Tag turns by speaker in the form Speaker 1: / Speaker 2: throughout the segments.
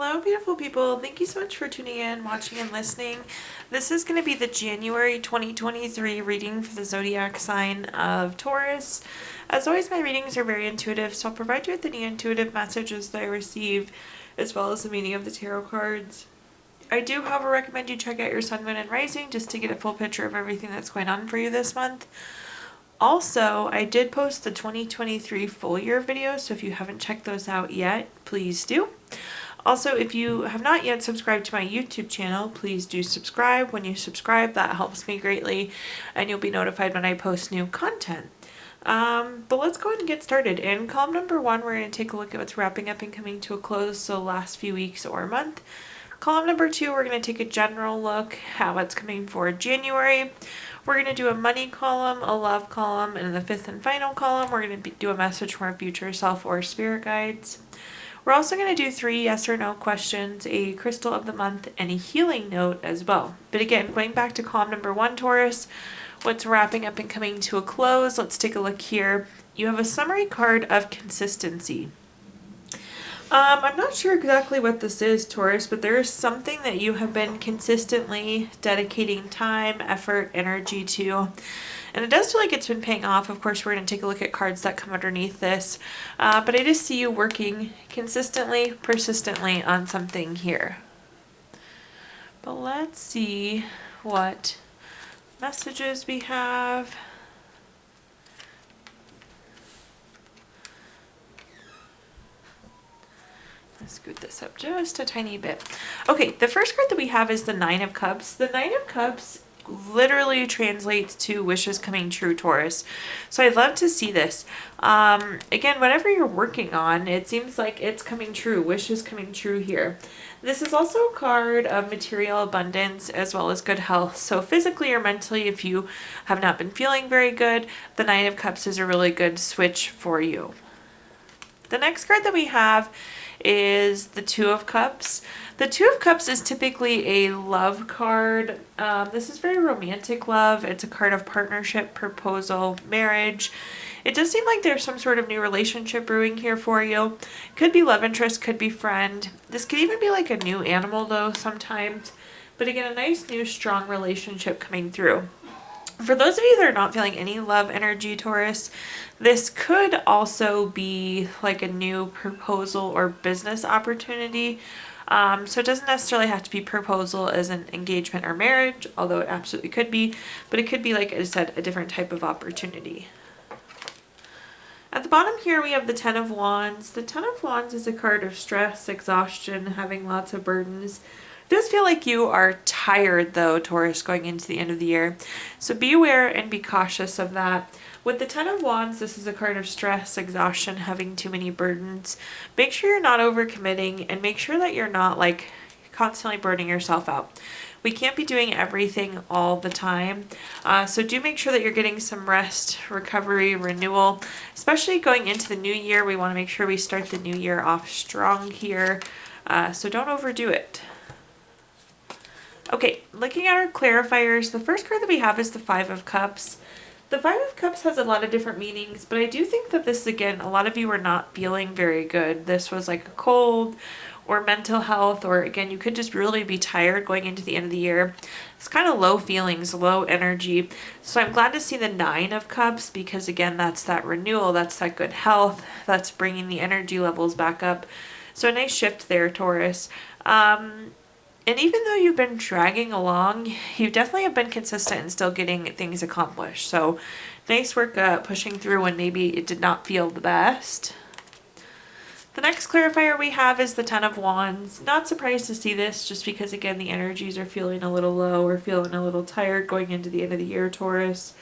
Speaker 1: Hello, beautiful people. Thank you so much for tuning in, watching, and listening. This is going to be the January 2023 reading for the zodiac sign of Taurus. As always, my readings are very intuitive, so I'll provide you with any intuitive messages that I receive, as well as the meaning of the tarot cards. I do, however, recommend you check out your sun, moon, and rising just to get a full picture of everything that's going on for you this month. Also, I did post the 2023 full year video, so if you haven't checked those out yet, please do. Also, if you have not yet subscribed to my YouTube channel, please do subscribe. When you subscribe, that helps me greatly, and you'll be notified when I post new content. But let's go ahead and get started. In column number 1, we're going to take a look at what's wrapping up and coming to a close, so last few weeks or month. Column number 2, we're going to take a general look at what's coming for January. We're going to do a money column, a love column, and in the 5th and final column, we're going to do a message from our future self or spirit guides. We're also going to do 3 yes or no questions, a crystal of the month, and a healing note as well. But again, going back to column number 1, Taurus, what's wrapping up and coming to a close, let's take a look here. You have a summary card of consistency. I'm not sure exactly what this is, Taurus, but there is something that you have been consistently dedicating time, effort, energy to. And it does feel like it's been paying off. Of course, we're going to take a look at cards that come underneath this. But I just see you working consistently, persistently on something here. But let's see what messages we have. Let's scoot this up just a tiny bit. Okay, the first card that we have is the 9 of Cups. The 9 of Cups literally translates to wishes coming true, Taurus. So I'd love to see this. Again, whatever you're working on, it seems like it's coming true. Wishes coming true here. This is also a card of material abundance as well as good health. So physically or mentally, if you have not been feeling very good, the 9 of Cups is a really good switch for you. The next card that we have is the 2 of Cups. The 2 of Cups is typically a love card. This is very romantic love. It's a card of partnership, proposal, marriage. It does seem like there's some sort of new relationship brewing here for you. Could be love interest, could be friend. This could even be like a new animal though sometimes. But again, a nice new strong relationship coming through. For those of you that are not feeling any love energy, Taurus, this could also be like a new proposal or business opportunity. So it doesn't necessarily have to be proposal as an engagement or marriage, although it absolutely could be. But it could be, like I said, a different type of opportunity. At the bottom here, we have the 10 of Wands. The 10 of Wands is a card of stress, exhaustion, having lots of burdens. It does feel like you are tired though, Taurus, going into the end of the year. So be aware and be cautious of that. With the 10 of Wands, this is a card of stress, exhaustion, having too many burdens. Make sure you're not overcommitting and make sure that you're not like constantly burning yourself out. We can't be doing everything all the time. So do make sure that you're getting some rest, recovery, renewal, especially going into the new year. We want to make sure we start the new year off strong here. So don't overdo it. Okay, looking at our clarifiers, the first card that we have is the 5 of Cups. The 5 of Cups has a lot of different meanings, but I do think that this, again, a lot of you are not feeling very good. This was like a cold or mental health, or again, you could just really be tired going into the end of the year. It's kind of low feelings, low energy. So I'm glad to see the 9 of Cups because, again, that's that renewal, that's that good health, that's bringing the energy levels back up. So a nice shift there, Taurus. And even though you've been dragging along, you definitely have been consistent and still getting things accomplished. So nice work pushing through when maybe it did not feel the best. The next clarifier we have is the 10 of Wands. Not surprised to see this just because, again, the energies are feeling a little low or feeling a little tired going into the end of the year, Taurus.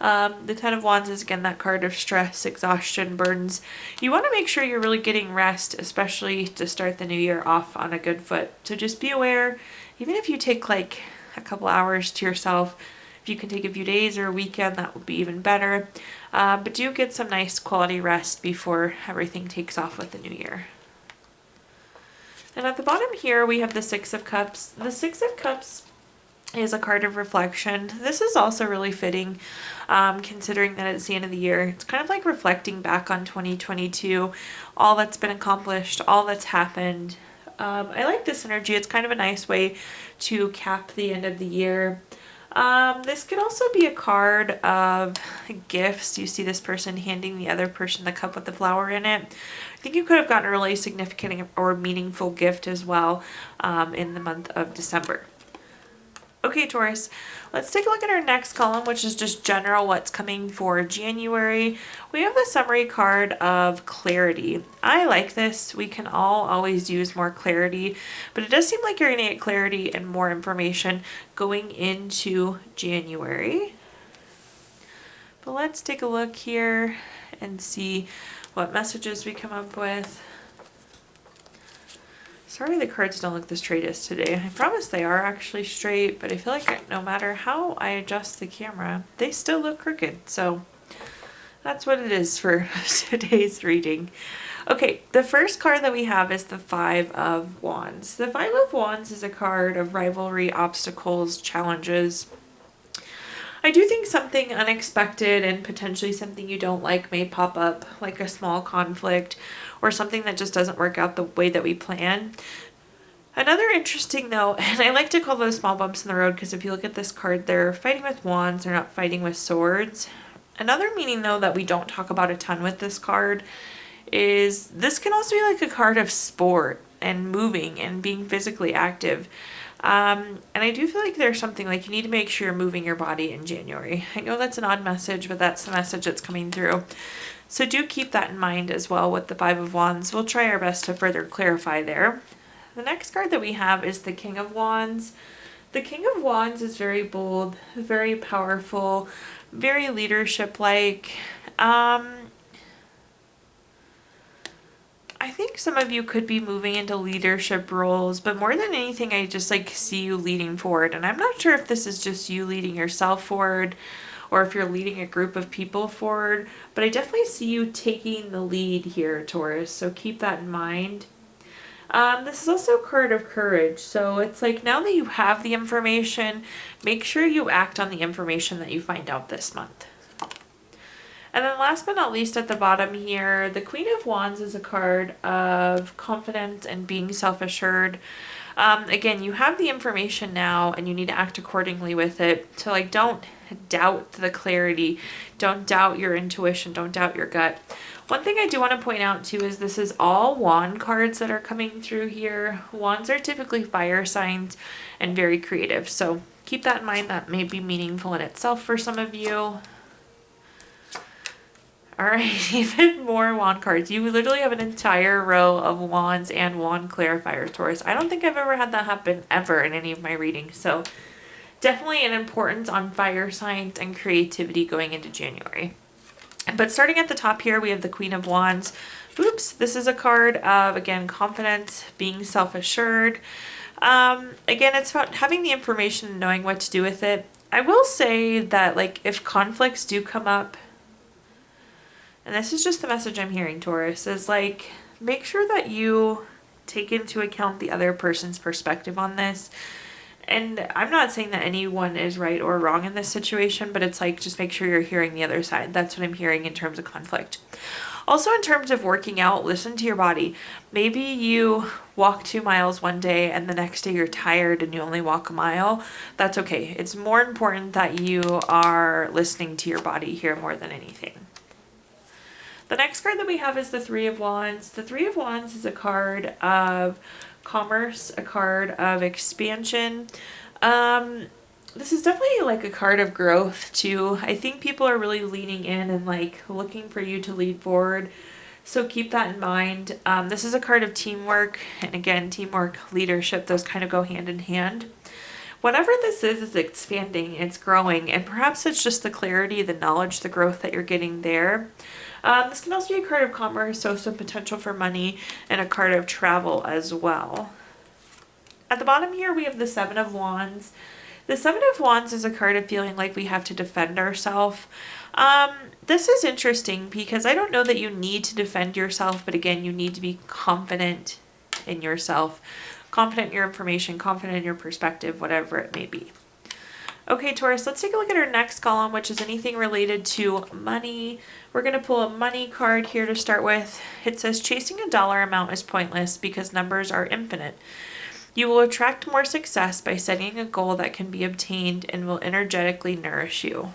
Speaker 1: The 10 of Wands is, again, that card of stress, exhaustion, burdens. You want to make sure you're really getting rest, especially to start the new year off on a good foot. So just be aware, even if you take like a couple hours to yourself, if you can take a few days or a weekend, that would be even better. But do get some nice quality rest before everything takes off with the new year. And at the bottom here, we have the 6 of Cups. The 6 of Cups is a card of reflection. This is also really fitting, considering that it's the end of the year. It's kind of like reflecting back on 2022, all that's been accomplished, all that's happened, I like this energy. It's kind of a nice way to cap the end of the year. This could also be a card of gifts. You see this person handing the other person the cup with the flower in it. I think you could have gotten a really significant or meaningful gift as well in the month of December. Okay, Taurus, let's take a look at our next column, which is just general what's coming for January. We have the summary card of clarity. I like this. We can all always use more clarity, but it does seem like you're going to get clarity and more information going into January. But let's take a look here and see what messages we come up with. Sorry the cards don't look the straightest today. I promise they are actually straight, but I feel like no matter how I adjust the camera, they still look crooked. So that's what it is for today's reading. Okay, the first card that we have is the Five of Wands. The Five of Wands is a card of rivalry, obstacles, challenges. I do think something unexpected and potentially something you don't like may pop up, like a small conflict or something that just doesn't work out the way that we plan. Another interesting though, and I like to call those small bumps in the road because if you look at this card, they're fighting with wands, they're not fighting with swords. Another meaning though that we don't talk about a ton with this card is this can also be like a card of sport and moving and being physically active. And I do feel like there's something like you need to make sure you're moving your body in January. I know that's an odd message, but that's the message that's coming through. So do keep that in mind as well with the Five of Wands. We'll try our best to further clarify there. The next card that we have is the King of Wands. The King of Wands is very bold, very powerful, very leadership-like. I think some of you could be moving into leadership roles, but more than anything, I just like see you leading forward. And I'm not sure if this is just you leading yourself forward or if you're leading a group of people forward, but I definitely see you taking the lead here, Taurus. So keep that in mind. This is also a card of courage. So it's like now that you have the information, make sure you act on the information that you find out this month. And then last but not least at the bottom here, the Queen of Wands is a card of confidence and being self-assured. Again, you have the information now and you need to act accordingly with it. So like don't doubt the clarity, don't doubt your intuition, don't doubt your gut. One thing I do want to point out too is this is all wand cards that are coming through here. Wands are typically fire signs and very creative. So keep that in mind. That may be meaningful in itself for some of you. Alright, even more wand cards. You literally have an entire row of wands and wand clarifiers, Taurus. I don't think I've ever had that happen ever in any of my readings. So definitely an importance on fire signs and creativity going into January. But starting at the top here, we have the Queen of Wands. Oops, this is a card of, again, confidence, being self-assured. Again, it's about having the information and knowing what to do with it. I will say that, like, if conflicts do come up, and this is just the message I'm hearing, Taurus, is like, make sure that you take into account the other person's perspective on this. And I'm not saying that anyone is right or wrong in this situation, but it's like, just make sure you're hearing the other side. That's what I'm hearing in terms of conflict. Also, in terms of working out, listen to your body. Maybe you walk 2 miles one day and the next day you're tired and you only walk a mile. That's okay. It's more important that you are listening to your body here more than anything. The next card that we have is the Three of Wands. The Three of Wands is a card of commerce, a card of expansion. This is definitely like a card of growth too. I think people are really leaning in and like looking for you to lead forward. So keep that in mind. This is a card of teamwork. And again, teamwork, leadership, those kind of go hand in hand. Whatever this is expanding, it's growing. And perhaps it's just the clarity, the knowledge, the growth that you're getting there. This can also be a card of commerce, so some potential for money, and a card of travel as well. At the bottom here, we have the Seven of Wands. The Seven of Wands is a card of feeling like we have to defend ourselves. This is interesting because I don't know that you need to defend yourself, but again, you need to be confident in yourself, confident in your information, confident in your perspective, whatever it may be. Okay, Taurus, let's take a look at our next column, which is anything related to money. We're going to pull a money card here to start with. It says chasing a dollar amount is pointless because numbers are infinite. You will attract more success by setting a goal that can be obtained and will energetically nourish you.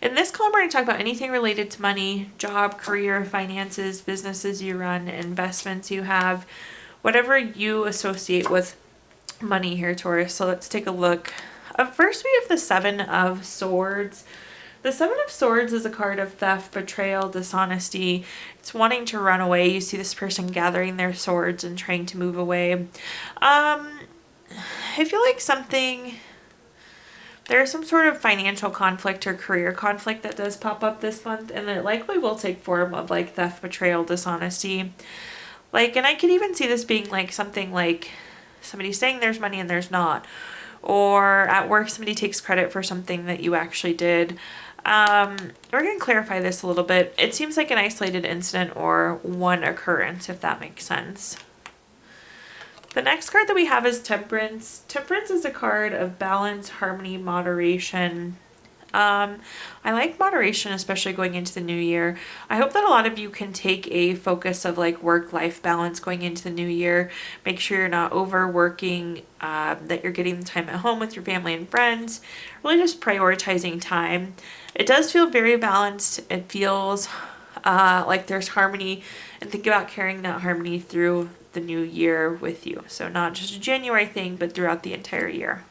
Speaker 1: In this column, we're going to talk about anything related to money, job, career, finances, businesses you run, investments you have, whatever you associate with money here, Taurus. So let's take a look. First, we have the Seven of Swords. The Seven of Swords is a card of theft, betrayal, dishonesty. It's wanting to run away. You see this person gathering their swords and trying to move away. I feel like there's some sort of financial conflict or career conflict that does pop up this month, and it likely will take form of like theft, betrayal, dishonesty. And I could even see this being like something like somebody saying there's money and there's not. Or at work, somebody takes credit for something that you actually did. We're going to clarify this a little bit. It seems like an isolated incident or one occurrence, if that makes sense. The next card that we have is Temperance. Temperance is a card of balance, harmony, moderation. I like moderation, especially going into the new year. I hope that a lot of you can take a focus of like work-life balance going into the new year. Make sure you're not overworking, that you're getting the time at home with your family and friends. Really just prioritizing time. It does feel very balanced. It feels like there's harmony, and think about carrying that harmony through the new year with you. So not just a January thing, but throughout the entire year.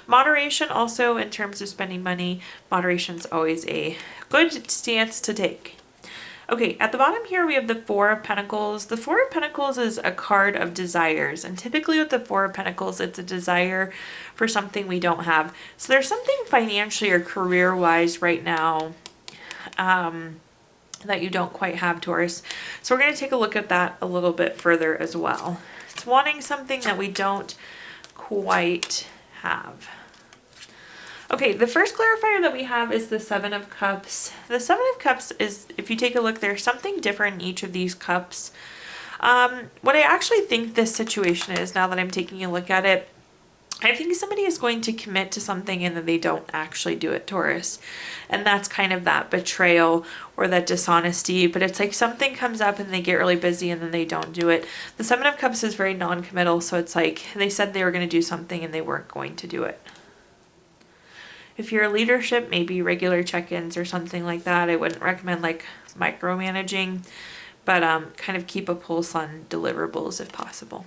Speaker 1: Moderation also in terms of spending money. Moderation is always a good stance to take. Okay, at the bottom here we have the Four of Pentacles. The Four of Pentacles is a card of desires, and typically with the Four of Pentacles it's a desire for something we don't have. So there's something financially or career-wise right now that you don't quite have, Taurus. So we're going to take a look at that a little bit further as well. It's wanting something that we don't quite have. Okay, the first clarifier that we have is the Seven of Cups. The Seven of Cups is, if you take a look, there's something different in each of these cups. What I actually think this situation is, now that I'm taking a look at it, I think somebody is going to commit to something and then they don't actually do it, Taurus. And that's kind of that betrayal or that dishonesty. But it's like something comes up and they get really busy and then they don't do it. The Seven of Cups is very non-committal. So it's like they said they were going to do something and they weren't going to do it. If you're a leadership, maybe regular check-ins or something like that. I wouldn't recommend like micromanaging, but kind of keep a pulse on deliverables if possible.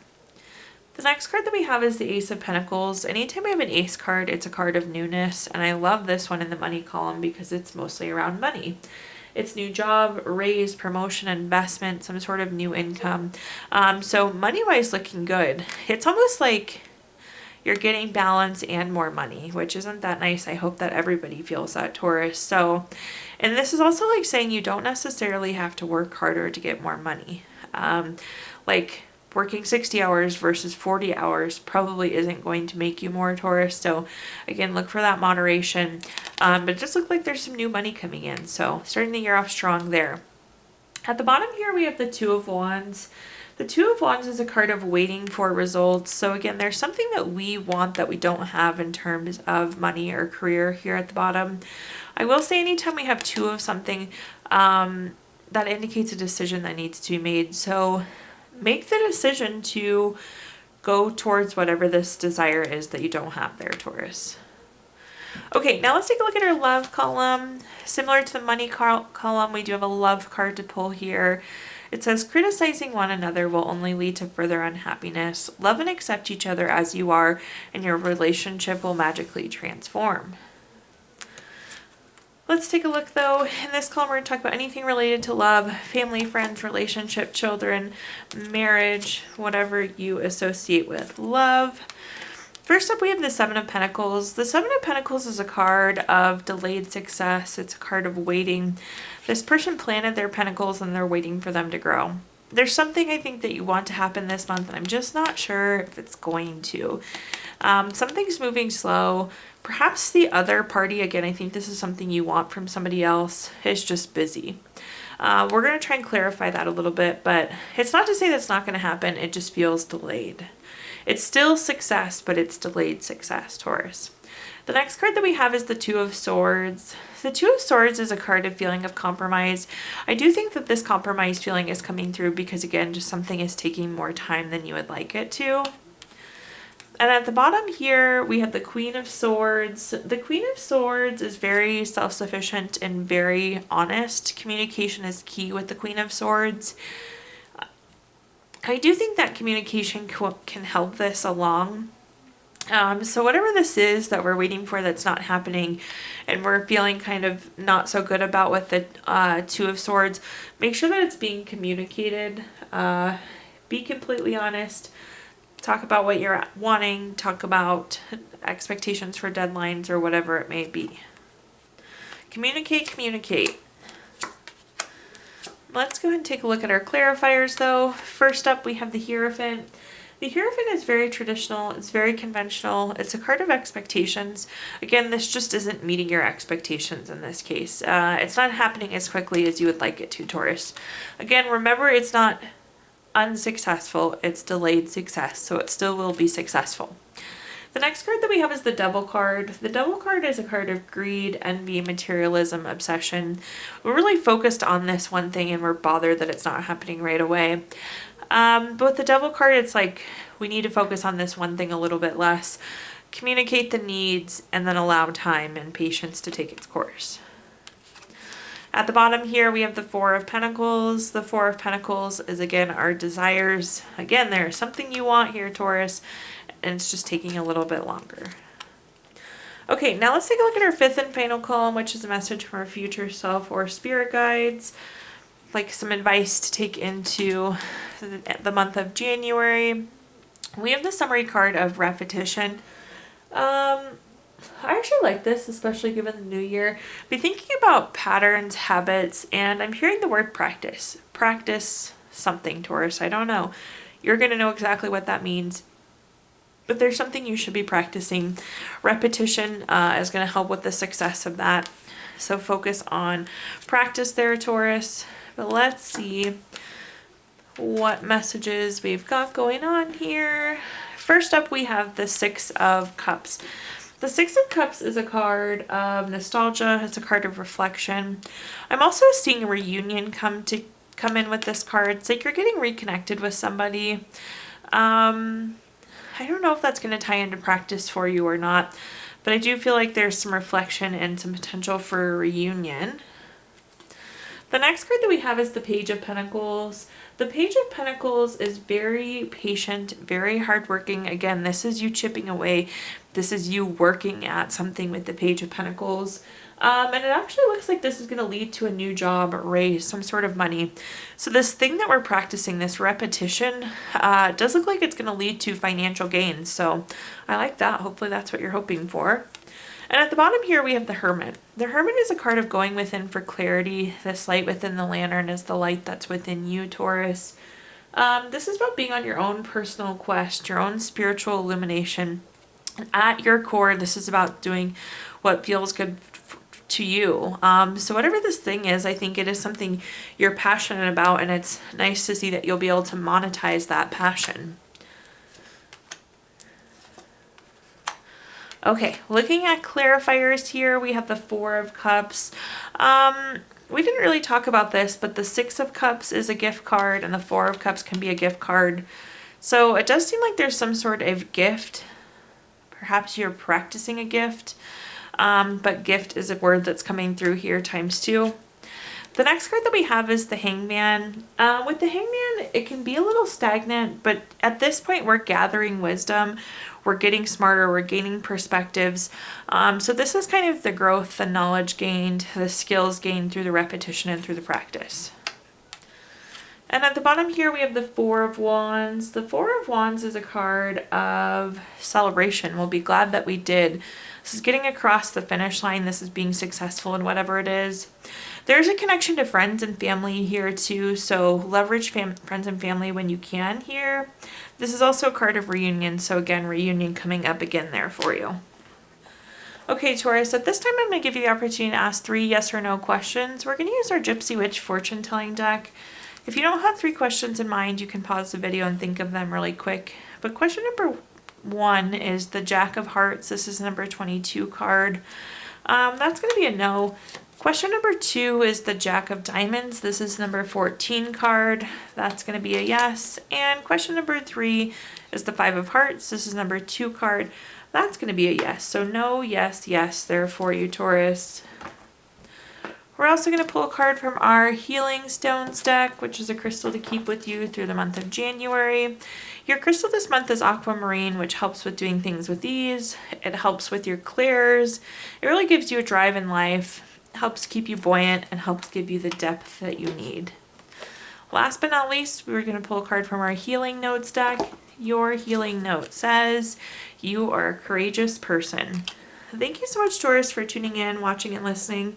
Speaker 1: The next card that we have is the Ace of Pentacles. Anytime we have an ace card, it's a card of newness. And I love this one in the money column because it's mostly around money. It's new job, raise, promotion, investment, some sort of new income. So money-wise looking good. It's almost like you're getting balance and more money, which isn't that nice. I hope that everybody feels that, Taurus. So, and this is also like saying you don't necessarily have to work harder to get more money. Like working 60 hours versus 40 hours probably isn't going to make you more, Taurus. So again, look for that moderation. But it just looks like there's some new money coming in. So starting the year off strong there. At the bottom here, we have the Two of Wands. The Two of Wands is a card of waiting for results. So again, there's something that we want that we don't have in terms of money or career here at the bottom. I will say anytime we have two of something, that indicates a decision that needs to be made. So make the decision to go towards whatever this desire is that you don't have there, Taurus. Okay, now let's take a look at our love column. Similar to the money column, we do have a love card to pull here. It says, criticizing one another will only lead to further unhappiness. Love and accept each other as you are, and your relationship will magically transform. Let's take a look though. In this column, we're going to talk about anything related to love, family, friends, relationship, children, marriage, whatever you associate with love. First up, we have the Seven of Pentacles. The Seven of Pentacles is a card of delayed success. It's a card of waiting. This person planted their pentacles and they're waiting for them to grow. There's something I think that you want to happen this month, and I'm just not sure if it's going to. Something's moving slow. Perhaps the other party, again, I think this is something you want from somebody else, is just busy. We're going to try and clarify that a little bit, but it's not to say that's not going to happen. It just feels delayed. It's still success, but it's delayed success, Taurus. The next card that we have is the Two of Swords. The Two of Swords is a card of feeling of compromise. I do think that this compromise feeling is coming through because, again, just something is taking more time than you would like it to. And at the bottom here, we have the Queen of Swords. The Queen of Swords is very self-sufficient and very honest. Communication is key with the Queen of Swords. I do think that communication can help this along. So whatever this is that we're waiting for that's not happening and we're feeling kind of not so good about with the Two of Swords, make sure that it's being communicated. Be completely honest. Talk about what you're wanting. Talk about expectations for deadlines or whatever it may be. Communicate, communicate. Let's go ahead and take a look at our clarifiers though. First up, we have the Hierophant. The Hierophant is very traditional. It's very conventional. It's a card of expectations. Again, this just isn't meeting your expectations in this case. It's not happening as quickly as you would like it to, Taurus. Again, remember, it's not unsuccessful, it's delayed success, so it still will be successful. The next card that we have is the Devil card. The Devil card is a card of greed, envy, materialism, obsession. We're really focused on this one thing and we're bothered that it's not happening right away. But with the Devil card, it's like we need to focus on this one thing a little bit less, communicate the needs, and then allow time and patience to take its course. At the bottom here, we have the Four of Pentacles. The Four of Pentacles is, again, our desires. Again, there's something you want here, Taurus, and it's just taking a little bit longer. Okay, now let's take a look at our fifth and final column, which is a message from our future self or spirit guides, like some advice to take into the month of January. We have the summary card of repetition. I actually like this, especially given the new year. Be thinking about patterns, habits, and I'm hearing the word practice. Practice something, Taurus. I don't know. You're going to know exactly what that means. But there's something you should be practicing. Repetition is going to help with the success of that. So focus on practice there, Taurus. But let's see what messages we've got going on here. First up, we have the Six of Cups. The Six of Cups is a card of nostalgia. It's a card of reflection. I'm also seeing a reunion come in with this card. It's like you're getting reconnected with somebody. I don't know if that's going to tie into practice for you or not, but I do feel like there's some reflection and some potential for a reunion. The next card that we have is the Page of Pentacles. The Page of Pentacles is very patient, very hardworking. Again, this is you chipping away. This is you working at something with the Page of Pentacles. And it actually looks like this is going to lead to a new job, raise some sort of money. So this thing that we're practicing, this repetition, does look like it's going to lead to financial gains. So I like that. Hopefully that's what you're hoping for. And at the bottom here, we have the Hermit. The Hermit is a card of going within for clarity. This light within the lantern is the light that's within you, Taurus. This is about being on your own personal quest, your own spiritual illumination. And at your core, this is about doing what feels good to you. So whatever this thing is, I think it is something you're passionate about, and it's nice to see that you'll be able to monetize that passion. Okay, looking at clarifiers here, we have the Four of Cups. We didn't really talk about this, but the Six of Cups is a gift card, and the Four of Cups can be a gift card. So it does seem like there's some sort of gift. Perhaps you're practicing a gift, but gift is a word that's coming through here ×2. The next card that we have is the Hangman. With the Hangman, it can be a little stagnant, but at this point we're gathering wisdom, we're getting smarter, we're gaining perspectives. So this is kind of the growth, the knowledge gained, the skills gained through the repetition and through the practice. And at the bottom here, we have the Four of Wands. The Four of Wands is a card of celebration. We'll be glad that we did. This is getting across the finish line. This is being successful in whatever it is. There's a connection to friends and family here too, so leverage friends and family when you can here. This is also a card of reunion, so again, reunion coming up again there for you. Okay, Taurus, at this time I'm going to give you the opportunity to ask 3 yes or no questions. We're going to use our Gypsy Witch fortune telling deck. If you don't have 3 questions in mind, you can pause the video and think of them really quick. But question number 1 is the Jack of Hearts. This is number 22 card. That's going to be a no. Question number 2 is the Jack of Diamonds. This is number 14 card. That's going to be a yes. And question number 3 is the 5 of Hearts. This is number 2 card. That's going to be a yes. So no, yes, yes there for you, Taurus. We're also going to pull a card from our Healing Stones deck, which is a crystal to keep with you through the month of January. Your crystal this month is aquamarine, which helps with doing things with ease. It helps with your clears. It really gives you a drive in life, helps keep you buoyant, and helps give you the depth that you need. Last but not least, we're going to pull a card from our Healing Notes deck. Your healing note says, you are a courageous person. Thank you so much, Taurus, for tuning in, watching, and listening.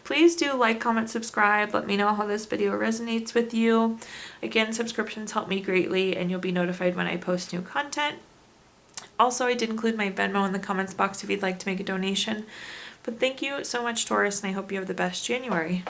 Speaker 1: Please do like, comment, subscribe. Let me know how this video resonates with you. Again, subscriptions help me greatly, and you'll be notified when I post new content. Also, I did include my Venmo in the comments box if you'd like to make a donation. But thank you so much, Taurus, and I hope you have the best January.